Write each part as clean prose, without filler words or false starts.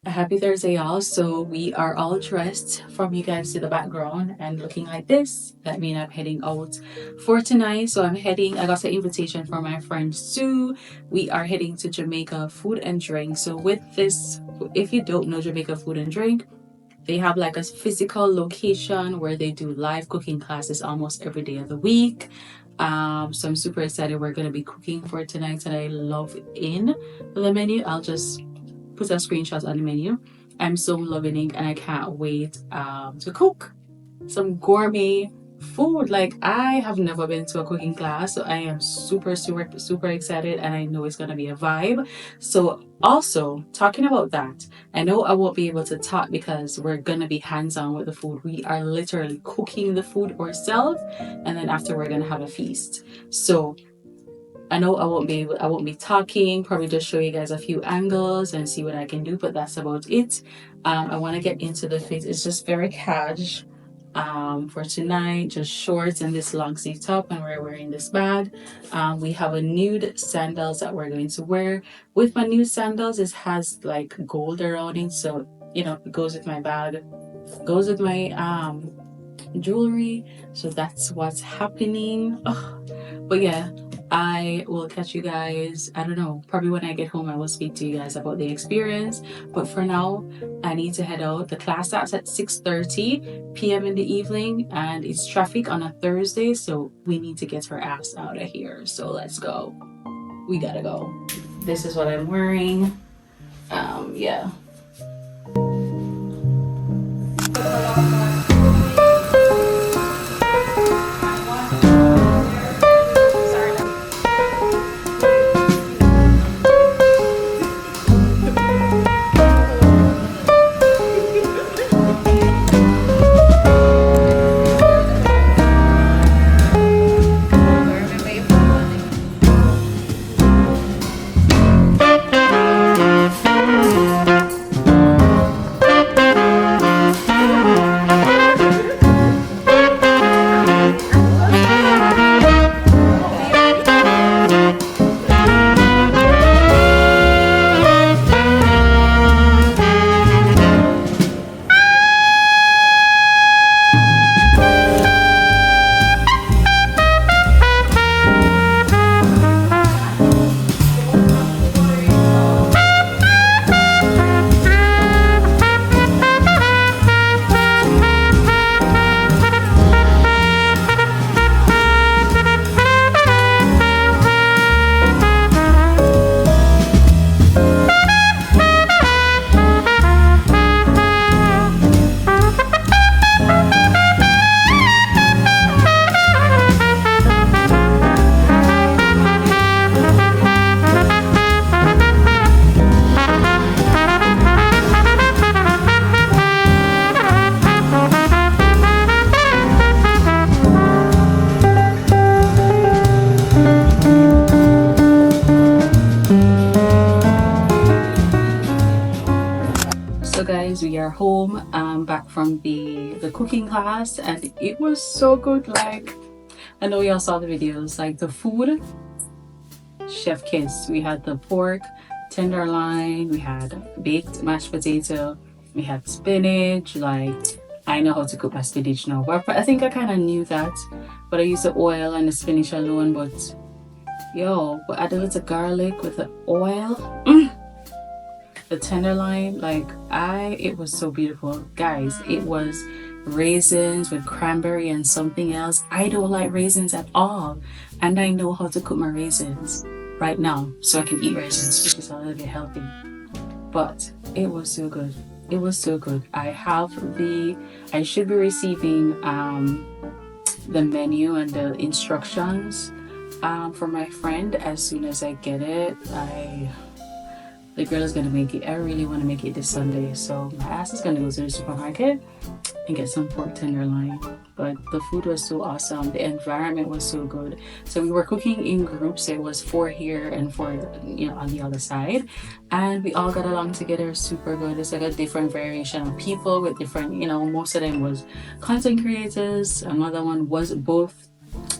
Happy Thursday, y'all. So we are all dressed from you guys to the background and looking like this. That means I'm heading out for tonight. So I got an invitation from my friend Sue. We are heading to Jamaica Food and Drink. So with this, if you don't know Jamaica Food and Drink, they have like a physical location where they do live cooking classes almost every day of the week. So I'm super excited. We're gonna be cooking for tonight, and I love in the menu. I'll just put a screenshot on the menu. I'm so loving it, and I can't wait to cook some gourmet food. Like, I have never been to a cooking class, so I am super excited, and I know it's gonna be a vibe. So also talking about that, I know I won't be able to talk because we're gonna be hands-on with the food. We are literally cooking the food ourselves, and then after we're gonna have a feast. So I know I won't be talking, probably just show you guys a few angles and see what I can do, but that's about it. I want to get into the fit. It's just very cash for tonight, just shorts and this long sleeve top, and we're wearing this bag. We have a nude sandals that we're going to wear. With my nude sandals, it has like gold around it, so it goes with my bag, goes with my jewelry. So that's what's happening. Ugh. But yeah, I will catch you guys. I don't know, probably when I get home, I will speak to you guys about the experience. But for now, I need to head out. The class starts at 6:30 p.m. in the evening, and it's traffic on a Thursday, so we need to get her ass out of here. So let's go. We gotta go. This is what I'm wearing. Yeah. So guys, we are home, back from the cooking class, and it was so good. Like, I know y'all saw the videos, like the food, chef kiss. We had the pork tenderloin, we had baked mashed potato, we had spinach. Like, I know how to cook my spinach now, but I think I kind of knew that, but I used the oil and the spinach alone. But but add a little garlic with the oil. The tenderloin, it was so beautiful, guys. It was raisins with cranberry and something else. I don't like raisins at all, and I know how to cook my raisins right now, so I can eat raisins, which is a little bit healthy. But it was so good. It was so good. I should be receiving the menu and the instructions from my friend as soon as I get it. The girl is gonna make it. I really want to make it this Sunday, so my ass is gonna go to the supermarket and get some pork tenderloin. But the food was so awesome. The environment was so good. So we were cooking in groups. There was 4 here and 4, on the other side, and we all got along together. Super good. It's like a different variation of people with different. Most of them was content creators. Another one was both.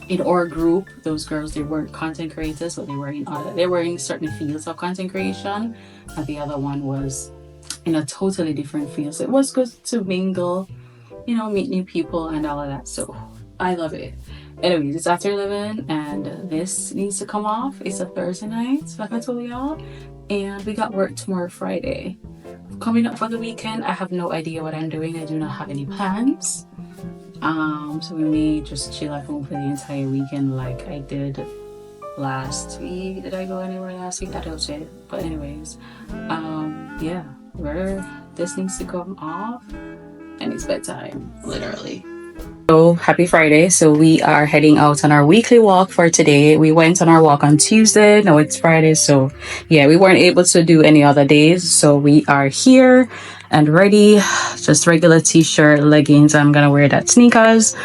In our group, those girls, they weren't content creators, but they were in certain fields of content creation, and the other one was in a totally different feel. So it was good to mingle, you know, meet new people and all of that. So I love it. Anyways, it's after 11 and this needs to come off. It's a Thursday night, like I told y'all. And we got work tomorrow, Friday. Coming up for the weekend, I have no idea what I'm doing. I do not have any plans. So we may just chill at home for the entire weekend like I did last week. Did I go anywhere last week? I don't know. But anyways, yeah, this needs to come off and it's bedtime, literally. So happy Friday. So we are heading out on our weekly walk for today. We went on our walk on Tuesday. Now it's Friday. So yeah, we weren't able to do any other days. So we are here and ready. Just regular t-shirt, leggings. I'm gonna wear that sneakers. So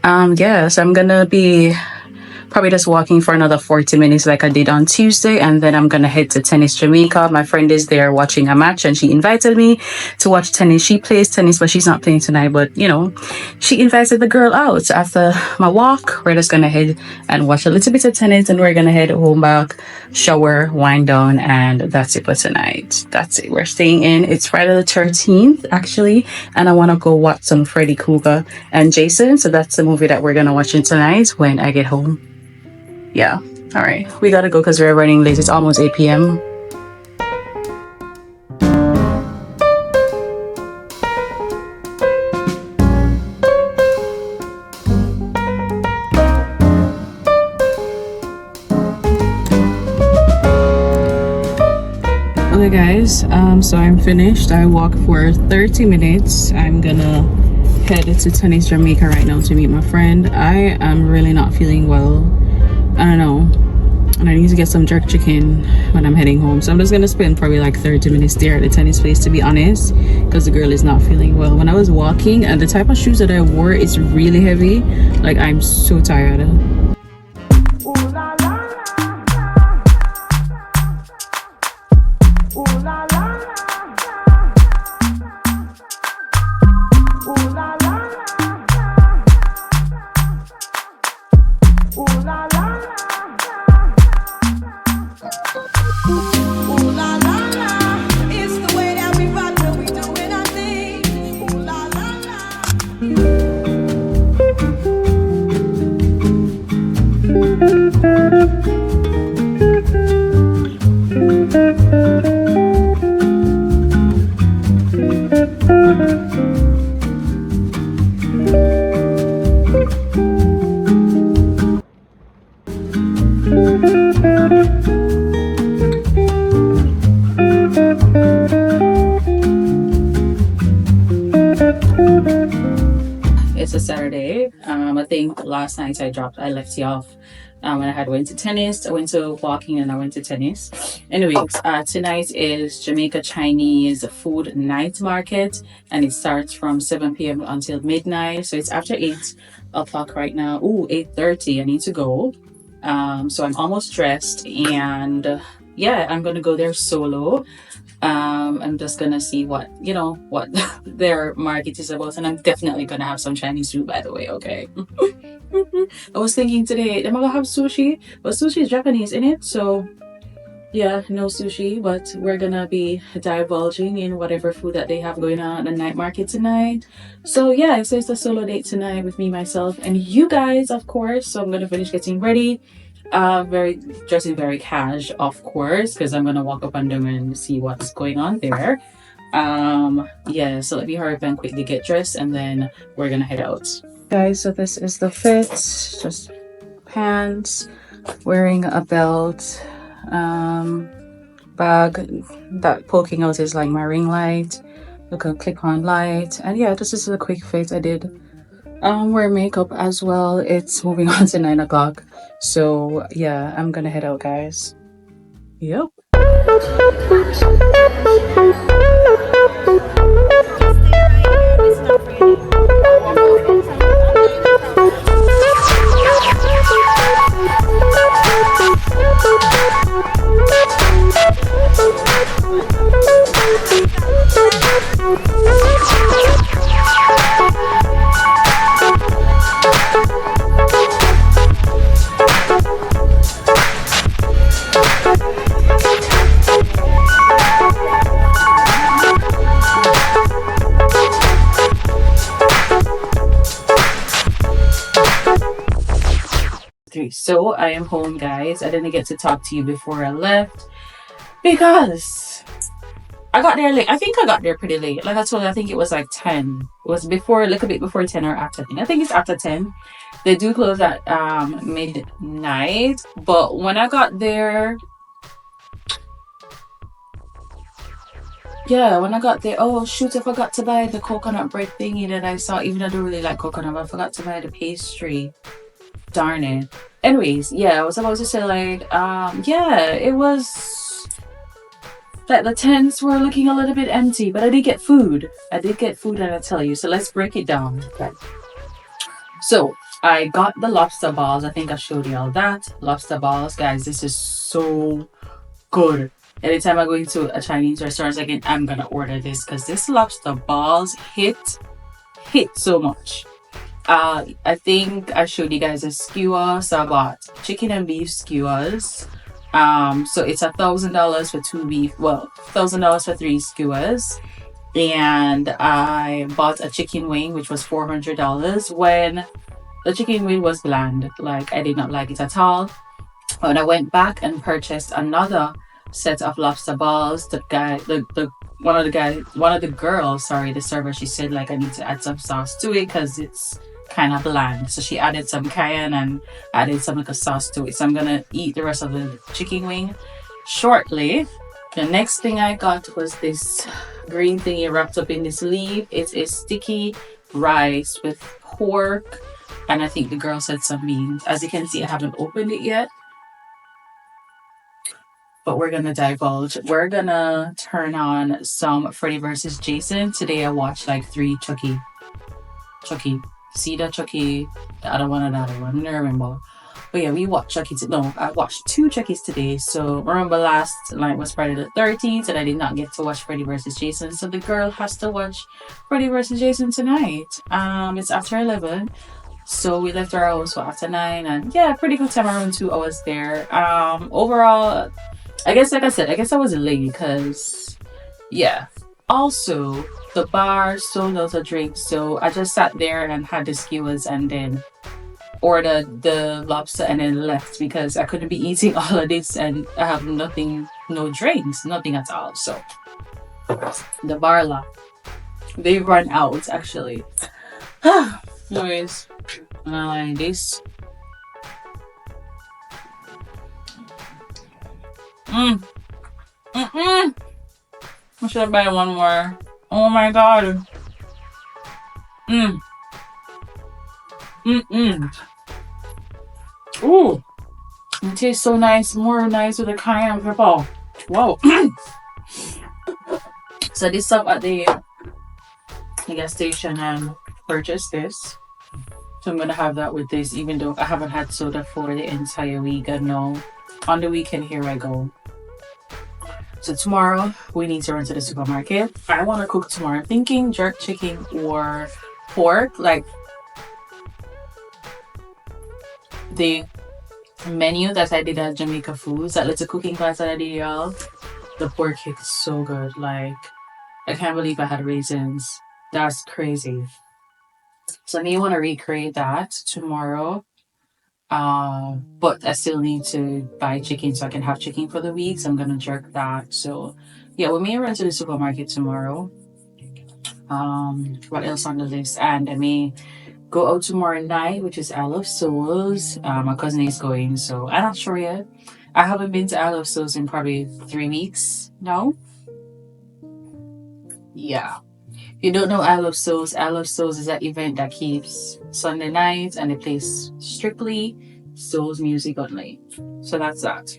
I'm gonna be probably just walking for another 40 minutes like I did on Tuesday, and then I'm gonna head to Tennis Jamaica. My friend is there watching a match and she invited me to watch tennis. She plays tennis, but she's not playing tonight, but you know, she invited the girl out. After my walk, we're just gonna head and watch a little bit of tennis, and we're gonna head home back, shower, wind down, and that's it for tonight. That's it. We're staying in. It's Friday the 13th actually, and I want to go watch some Freddy Krueger and Jason. So that's the movie that we're gonna watch tonight when I get home. Yeah, all right, we gotta go because we're running late. It's almost 8 p.m. Okay guys, so I'm finished. I walked for 30 minutes. I'm gonna head to Tennis Jamaica right now to meet my friend. I am really not feeling well. I don't know, and I need to get some jerk chicken when I'm heading home, so I'm just gonna spend probably like 30 minutes there at the tennis place, to be honest, because the girl is not feeling well. When I was walking, and the type of shoes that I wore is really heavy, like I'm so tired. It's a Saturday. I think last night I left you off when I had went to tennis. I went to walking and I went to tennis. Anyways, tonight is Jamaica Chinese food night market, and it starts from 7 p.m. until midnight. So it's after 8 o'clock right now. Ooh, 8:30. I need to go. So I'm almost dressed, and yeah, I'm gonna go there solo. I'm just gonna see what their market is about, and I'm definitely gonna have some Chinese food, by the way. Okay. I was thinking today am I gonna have sushi, but sushi is Japanese in it, so yeah, no sushi, but we're gonna be divulging in whatever food that they have going on at the night market tonight. So yeah, so it's a solo date tonight with me, myself, and you guys, of course. So I'm gonna finish getting ready. Dressing very cash, of course, because I'm gonna walk up and down and see what's going on there. Yeah, so let me hurry up and quickly get dressed, and then we're gonna head out. Guys, so this is the fit. Just pants, wearing a belt, bag that poking out is like my ring light, like a clip-on light, and yeah, this is a quick fit. I did wear makeup as well. It's moving on to 9 o'clock, so yeah, I'm gonna head out, guys. Yep. Okay, so I am home, guys. I didn't get to talk to you before I left because I got there late. I think I got there pretty late. Like I told you, I think it was like 10. It was before, a little bit before 10 or after 10. I think it's after 10. They do close at midnight. But when I got there, yeah, when I got there, oh shoot, I forgot to buy the coconut bread thingy that I saw. Even though I don't really like coconut, but I forgot to buy the pastry. Darn it. Anyways, yeah, I was supposed to say like, yeah, it was like the tents were looking a little bit empty, but I did get food. I did get food, and I tell you. So let's break it down. Okay. So I got the lobster balls. I think I showed you all that. Lobster balls, guys. This is so good. Anytime I go into a Chinese restaurant again, I'm gonna order this because this lobster balls hit so much. I think I showed you guys a skewer, so I bought chicken and beef skewers. So it's $1,000 for 2 beef, well, $1,000 for 3 skewers. And I bought a chicken wing, which was $400 when the chicken wing was bland. Like I did not like it at all. When I went back and purchased another set of lobster balls, one of the girls, sorry, the server, she said like I need to add some sauce to it because it's kind of bland. So she added some cayenne and added some like a sauce to it. So I'm gonna eat the rest of the chicken wing shortly. The next thing I got was this green thingy wrapped up in this leaf. It's a sticky rice with pork, and I think the girl said some beans. As you can see, I haven't opened it yet, but we're gonna divulge. We're gonna turn on some Freddy versus Jason. Today I watched like 3 Chucky. See the Chucky, the other one and the other one. I don't remember. But yeah, we watched Chucky. No, I watched 2 Chuckies today. So remember last night was Friday the 13th and I did not get to watch Freddy vs. Jason. So the girl has to watch Freddy vs. Jason tonight. It's after 11. So we left our house for after 9 and yeah, pretty good time, around 2 hours there. Overall, I guess like I said, I guess I was late because yeah. Also, the bar sold out a drink, so I just sat there and had the skewers and then ordered the lobster and then left because I couldn't be eating all of this and I have nothing, no drinks, nothing at all. So the bar locked. They run out actually. Anyways, like this. I should buy one more. Oh my god. Ooh. It tastes so nice. More nice with the cayenne pepper. Wow. So this up at the gas station and purchased this. So I'm gonna have that with this, even though I haven't had soda for the entire week. And no, on the weekend here I go. So tomorrow we need to run to the supermarket. I want to cook tomorrow. I'm thinking jerk chicken or pork. Like the menu that I did at Jamaica Foods, that little cooking class that I did, y'all. The pork cake is so good. Like I can't believe I had raisins. That's crazy. So I may want to recreate that tomorrow. But I still need to buy chicken so I can have chicken for the week. So I'm gonna jerk that. So yeah, we may run to the supermarket tomorrow. What else on the list? And I may go out tomorrow night, which is Isle of Souls. My cousin is going, so I'm not sure yet. I haven't been to Isle of Souls in probably 3 weeks now. Yeah. If you don't know Isle of Souls is an event that keeps Sunday nights and it plays strictly Souls music only. So that's that.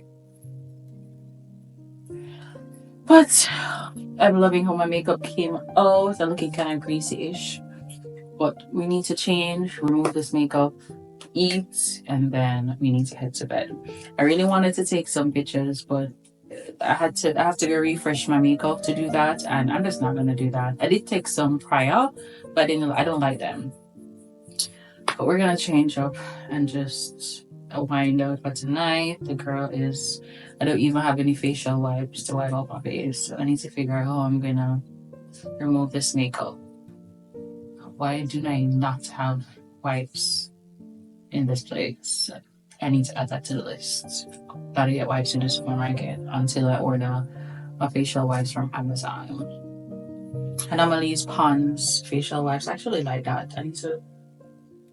But I'm loving how my makeup came out. I'm looking kind of greasy-ish. But we need to change, remove this makeup, eat, and then we need to head to bed. I really wanted to take some pictures, but I have to go refresh my makeup to do that, and I'm just not gonna do that. I did take some prior, but I don't like them. But we're gonna change up and just wind out for tonight. The girl is, I don't even have any facial wipes to wipe off my face, so I need to figure out how I'm gonna remove this makeup. Why do I not have wipes in this place? I need to add that to the list. Gotta get wipes in the supermarket until I order a facial wipes from Amazon. And I'm gonna use Pond's facial wipes. I actually like that. I need to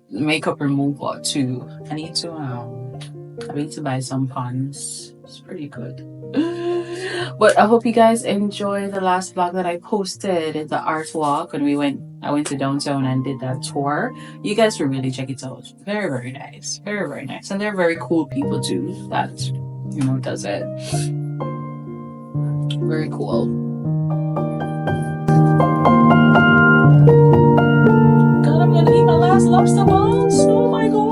makeup remover too. I need to buy some Pond's. It's pretty good. But I hope you guys enjoy the last vlog that I posted, the art walk when I went to downtown and did that tour. You guys should really check it out. Very, very nice. Very, very nice. And they're very cool people too that, does it. Very cool. God, I'm gonna eat my last lobster balls. Oh my god.